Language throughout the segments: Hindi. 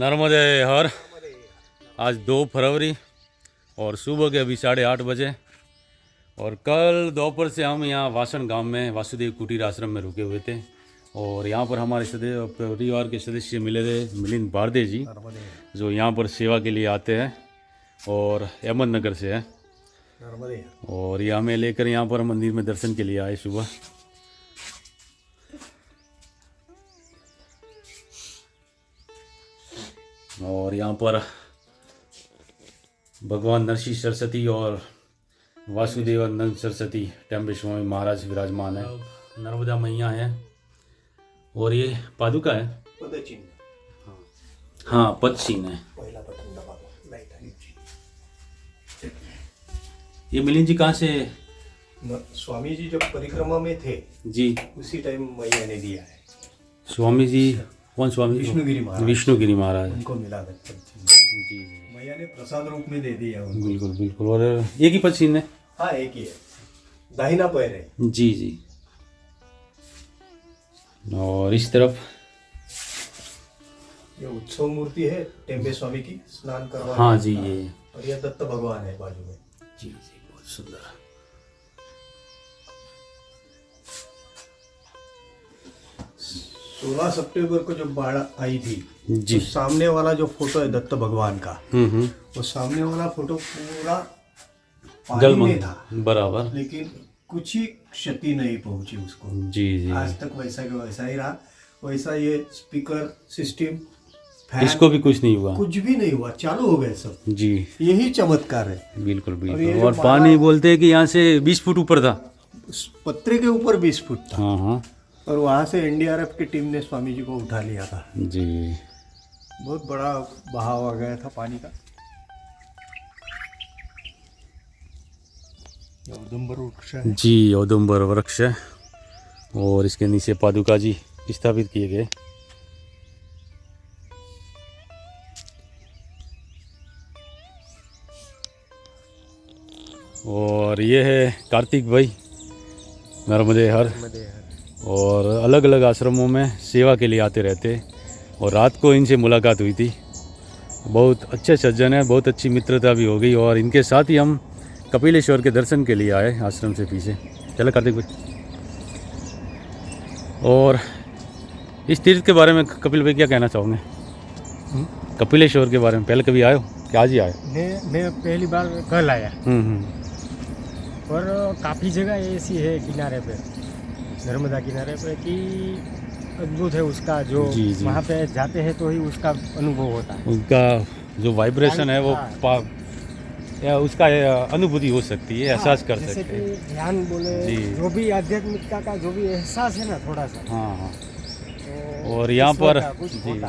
नर्मदे हर। आज 2 फरवरी और सुबह के अभी 8:30 बजे। और कल दोपहर से हम यहाँ वासन गांव में वासुदेव कुटीर आश्रम में रुके हुए थे। और यहाँ पर हमारे परिवार के सदस्य मिले थे, मिलिंद बारदे जी, जो यहाँ पर सेवा के लिए आते हैं और अहमदनगर से है। और ये हमें लेकर यहाँ पर मंदिर में दर्शन के लिए आए सुबह। और यहाँ पर भगवान नरसिंह सरस्वती और वासुदेवानंद सरस्वती टेम्बे स्वामी महाराज विराजमान है। नर्मदा मैया है और ये पादुका है, हाँ पद चिन्ह है। ये मिलिंद जी कहाँ से? स्वामी जी जब परिक्रमा में थे जी, उसी टाइम मैया ने दिया है। स्वामी जी कौन स्वामी? विष्णुगिरी महाराज। विष्णुगिरी महाराज उनको मिला जी जी। मैया ने प्रसाद रूप में दे दिया उनको। बिल्कुल बिल्कुल। और एक ही पद चिन्ह है? हाँ एक ही है, दाहिना पैर है। जी जी। और इस तरफ ये उत्सव मूर्ति है टेम्बे स्वामी की, स्नान करवा। हाँ जी ये। और ये दत्त भगवान है बाजू में। जी जी बहुत सुंदर। 16 सितंबर को जब बाढ़ आई थी जी, तो सामने वाला जो फोटो है दत्त भगवान का, वो सामने वाला फोटो पूरा पानी में था बराबर, लेकिन कुछ ही क्षति नहीं पहुंची उसको। जी जी। आज तक वैसा के वैसा ही रहा। वैसा ये स्पीकर सिस्टम, इसको भी कुछ नहीं हुआ? कुछ भी नहीं हुआ, चालू हो गए सब जी। यही चमत्कार है। बिल्कुल बिल्कुल। और पानी बोलते हैं कि यहाँ से 20 फुट ऊपर था, पत्रे के ऊपर 20 फुट था। हाँ हाँ। और वहाँ से एनडीआरएफ की टीम ने स्वामी जी को उठा लिया था जी। बहुत बड़ा बहाव आ गया था पानी का। औदुंबर वृक्ष है जी, औदुंबर वृक्ष है। और इसके नीचे पादुका जी स्थापित किए गए। और ये है कार्तिक भाई, नर्मदे हर। और अलग अलग आश्रमों में सेवा के लिए आते रहते। और रात को इनसे मुलाकात हुई थी। बहुत अच्छे सज्जन है, बहुत अच्छी मित्रता भी हो गई। और इनके साथ ही हम कपिलेश्वर के दर्शन के लिए आए आश्रम से पीछे। चलो कार्तिक भाई। और इस तीर्थ के बारे में कपिल भाई क्या कहना चाहोगे? कपिलेश्वर के बारे में पहले कभी आए हो क्या? आज ही आए? मैं पहली बार कल आया। और काफ़ी जगह ऐसी है किनारे पे, नर्मदा किनारे पे, कि अद्भुत है उसका जो वहाँ पे जाते हैं तो ही उसका अनुभव होता है। उनका जो वाइब्रेशन है वो या उसका अनुभूति हो सकती है, एहसास कर सकते हैं। जैसे कि ध्यान बोले, जो भी आध्यात्मिकता का जो भी एहसास है ना थोड़ा सा, हाँ हाँ। तो और यहाँ पर जी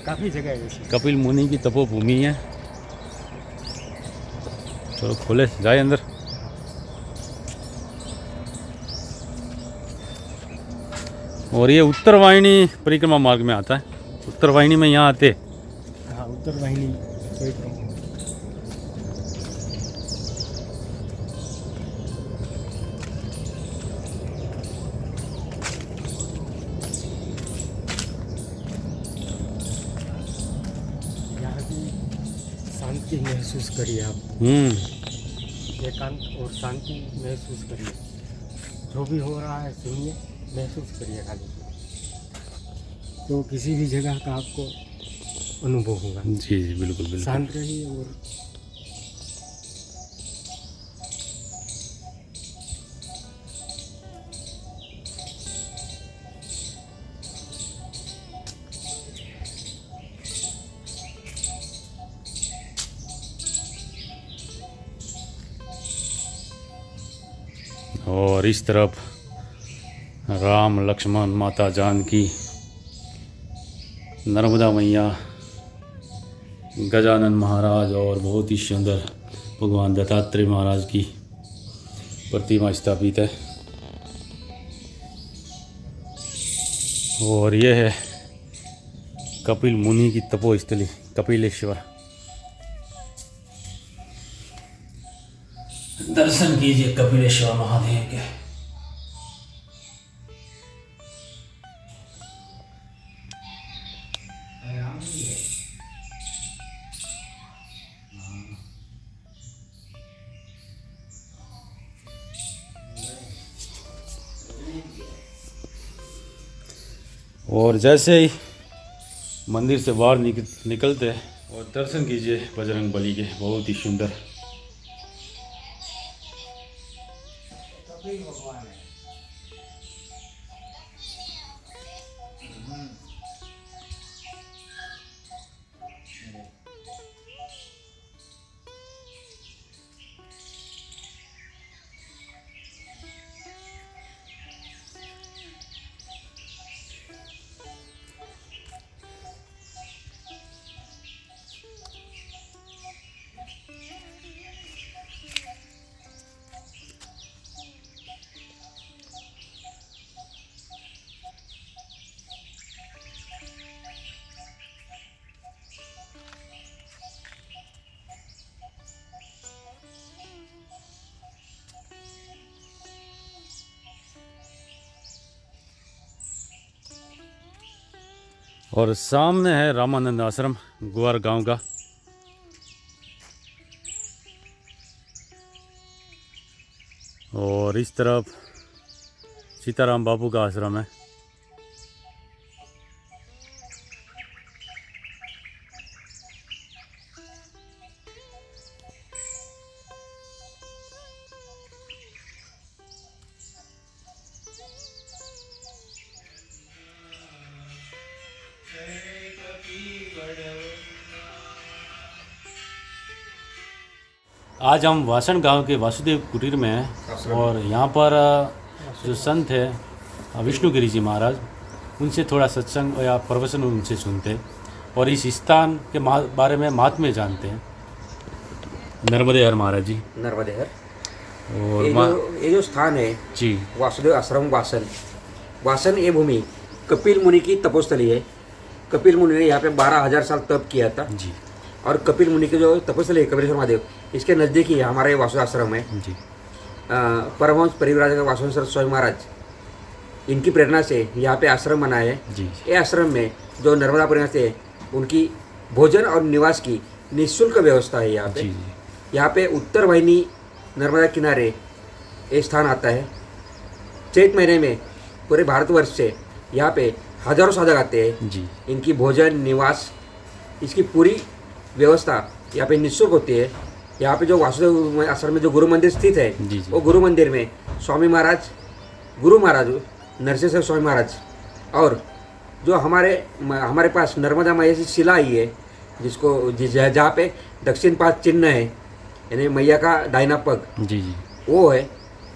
काफ़ी जगह ऐसी कपिल मुनि की तपोभूमि है। चलो खोले जाए अंदर। और ये उत्तर वाहिनी परिक्रमा मार्ग में आता है। उत्तर वाहिनी में यहाँ आते। हाँ, उत्तर वाहिनी परिक्रमा। यहाँ की शांति महसूस करिए आप। एकांत और शांति महसूस करिए। जो भी हो रहा है सुनिए, महसूस करिए खाली, तो किसी भी जगह का आपको अनुभव होगा। जी जी बिल्कुल बिल्कुल। शांत रहिए। और इस तरफ राम लक्ष्मण माता जानकी, नर्मदा मैया, गजानन महाराज और बहुत ही सुंदर भगवान दत्तात्रेय महाराज की प्रतिमा स्थापित है। और यह है कपिल मुनि की तपोस्थली कपिलेश्वर। दर्शन कीजिए कपिलेश्वर महादेव के। और जैसे ही मंदिर से बाहर निकलते और दर्शन कीजिए बजरंग बली के, बहुत ही सुंदर। और सामने है रामानंद आश्रम ग्वार गांव का। और इस तरफ सीताराम बापू का आश्रम है। आज हम वासण गांव के वासुदेव कुटीर में हैं और यहाँ पर जो संत है विष्णुगिरी जी महाराज, उनसे थोड़ा सत्संग या प्रवचन उनसे सुनते और इस स्थान के बारे में महात्म्य जानते हैं। नर्मदे हर महाराज जी। नर्मदे हर। और ये जो स्थान है जी, वासुदेव आश्रम वासन, वासन ये भूमि कपिल मुनि की तपोस्थली है। कपिल मुनि ने यहाँ पे 12,000 साल तप किया था जी। और कपिल मुनि के जो तपस्थली है कपिलेश्वर महादेव, इसके नज़दीक ही हमारा ये वासुदेव आश्रम है जी। परमहंस परिव्राजक वासुदेव स्वामी महाराज, इनकी प्रेरणा से यहाँ पे आश्रम बना है जी। ये आश्रम में जो नर्मदा परिवार से उनकी भोजन और निवास की निःशुल्क व्यवस्था है यहाँ पे। यहाँ पे उत्तर वाहिनी नर्मदा किनारे ये स्थान आता है। चैत महीने में पूरे भारतवर्ष से यहाँ पे हजारों साधक आते हैं जी। इनकी भोजन निवास इसकी पूरी व्यवस्था यहाँ पे निःशुल्क होती है। यहाँ पे जो वासुदेव आश्रम में जो गुरु मंदिर स्थित है जी। वो गुरु मंदिर में स्वामी महाराज, गुरु महाराज नरसिंह स्वामी महाराज और जो हमारे पास नर्मदा मैया की शिला आई है, जिसको जहाँ पे दक्षिण पाद चिन्ह है, यानी मैया का दाहिना पग जी जी, वो है।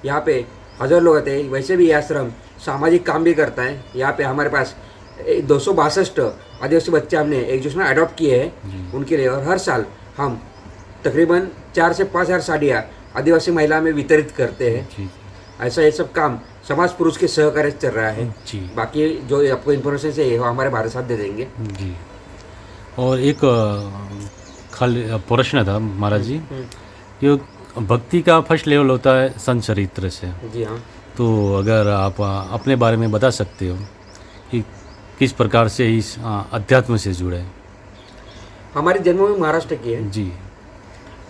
यहाँ पे हज़ार लोग आते हैं। वैसे भी ये आश्रम सामाजिक काम भी करता है। यहाँ पे हमारे पास 262 आदिवासी बच्चे हमने एक दूसरे में अडॉप्ट किए हैं उनके लिए, और हर साल हम तकरीबन 4 से 5,000 साड़ियाँ आदिवासी महिला में वितरित करते हैं जी। ऐसा ये सब काम समाज पुरुष के सहकार्य से चल रहा है जी। बाकी जो आपको इन्फॉर्मेशन से वो हमारे भारत साथ दे देंगे जी। और एक खाली प्रश्न था महाराज जी, कि भक्ति का फर्स्ट लेवल होता है संत चरित्र से। जी हाँ। तो अगर आप अपने बारे में बता सकते हो कि किस प्रकार से इस अध्यात्म से जुड़े। हमारी जन्मभूमि महाराष्ट्र की है जी।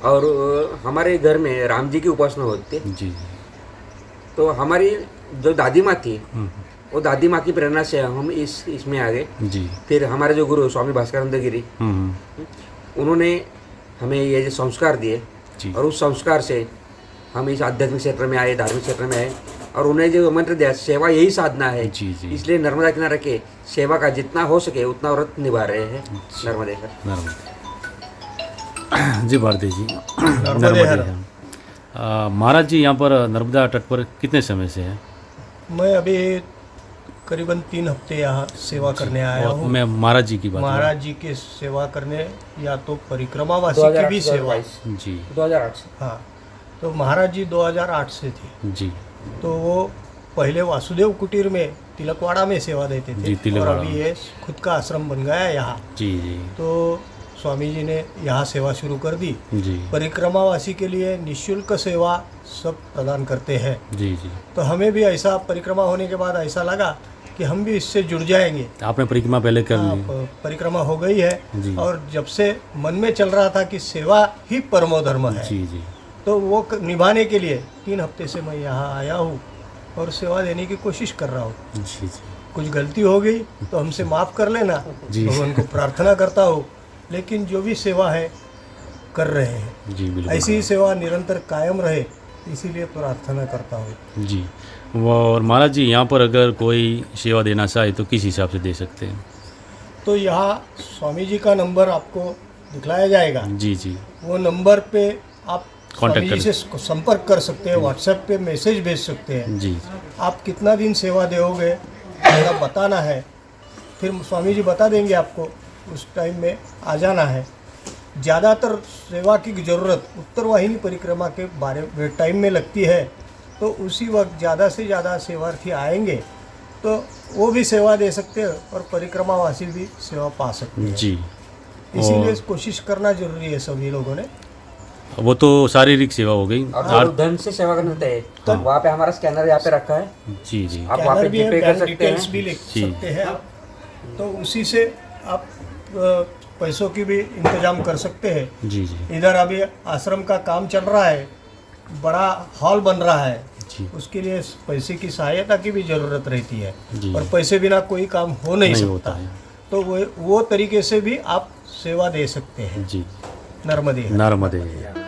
और हमारे घर में राम जी की उपासना होती है जी। तो हमारी जो दादी माँ थी वो दादी माँ की प्रेरणा से हम इसमें आ गए जी। फिर हमारे जो गुरु स्वामी भास्करानंद गिरी उन्होंने हमें ये जो संस्कार दिए जी। और उस संस्कार से हम इस आध्यात्मिक क्षेत्र में आए, धार्मिक क्षेत्र में आए और उन्हें जो मंत्र दिया सेवा यही साधना है जी जी। इसलिए नर्मदा किनारे के सेवा का जितना हो सके उतना व्रत निभा रहे हैं। नर्मदे हर। नर्मदे जी। भारती जी। नर्मदे हर। महाराज जी यहाँ पर नर्मदा तट पर कितने समय से है? मैं अभी करीबन 3 हफ्ते यहाँ सेवा करने आया और हूँ। मैं महाराज जी की बात महाराज जी की सेवा करने या तो परिक्रमावासी की भी सेवा। जी 2008 से। हाँ, तो महाराज जी 2008 से थे। जी। तो वो पहले वासुदेव कुटीर में तिलकवाड़ा में सेवा देते जी, थे और तिलकवाड़ा अभी ये खुद का आश्रम बन गया है यहाँ। जी जी तो स्वामी जी ने यहाँ सेवा शुरू कर दी। जी परिक्रमावासी के लिए निःशुल्क सेवा सब प्रदान करते हैं। जी जी। तो हमें भी ऐसा परिक्रमा होने के बाद ऐसा लगा कि हम भी इससे जुड़ जाएंगे। आपने परिक्रमा पहले कर ली? परिक्रमा हो गई है जी। और जब से मन में चल रहा था कि सेवा ही परमो धर्म है, जी जी। तो वो निभाने के लिए 3 हफ्ते से मैं यहाँ आया हूँ और सेवा देने की कोशिश कर रहा हूँ। जी जी। कुछ गलती हो गई तो हमसे माफ़ कर लेना, भगवान को प्रार्थना करता हो। लेकिन जो भी सेवा है कर रहे हैं, जी बिल्कुल। ऐसी ही सेवा निरंतर कायम रहे, इसीलिए प्रार्थना करता हूँ। जी वो और महाराज जी यहाँ पर अगर कोई सेवा देना चाहे तो किस हिसाब से दे सकते हैं? तो यहाँ स्वामी जी का नंबर आपको दिखलाया जाएगा, जी जी वो नंबर पे आप कांटेक्ट स्वामी जी से संपर्क कर सकते हैं, व्हाट्सएप पे मैसेज भेज सकते हैं। जी आप कितना दिन सेवा दोगे मेरा बताना है, फिर स्वामी जी बता देंगे आपको, उस टाइम में आ जाना है। ज़्यादातर सेवा की ज़रूरत उत्तर वाहिनी परिक्रमा के बारे टाइम में लगती है, तो उसी वक्त ज़्यादा से ज़्यादा सेवार्थी आएंगे तो वो भी सेवा दे सकते हैं और परिक्रमावासी भी सेवा पा सकते हैं। जी इसीलिए कोशिश करना जरूरी है सभी लोगों ने। वो तो शारीरिक सेवा हो गई। और जो धन से सेवा करना चाहते हैं वहाँ पे हमारा स्कैनर यहाँ पे रखा है, जी जी आप वहाँ पे स्कैनर भी है, जीपे कर बैंक सकते डिटेल्स हैं। भी लिख जी। सकते हैं आप, तो उसी से आप पैसों की भी इंतजाम कर सकते हैं। जी जी इधर अभी आश्रम का काम चल रहा है, बड़ा हॉल बन रहा है, जी उसके लिए पैसे की सहायता की भी ज़रूरत रहती है, जी। और पैसे बिना कोई काम हो नहीं नहीं सकता होता है। तो वो तरीके से भी आप सेवा दे सकते हैं। जी नर्मदे। नर्मदे।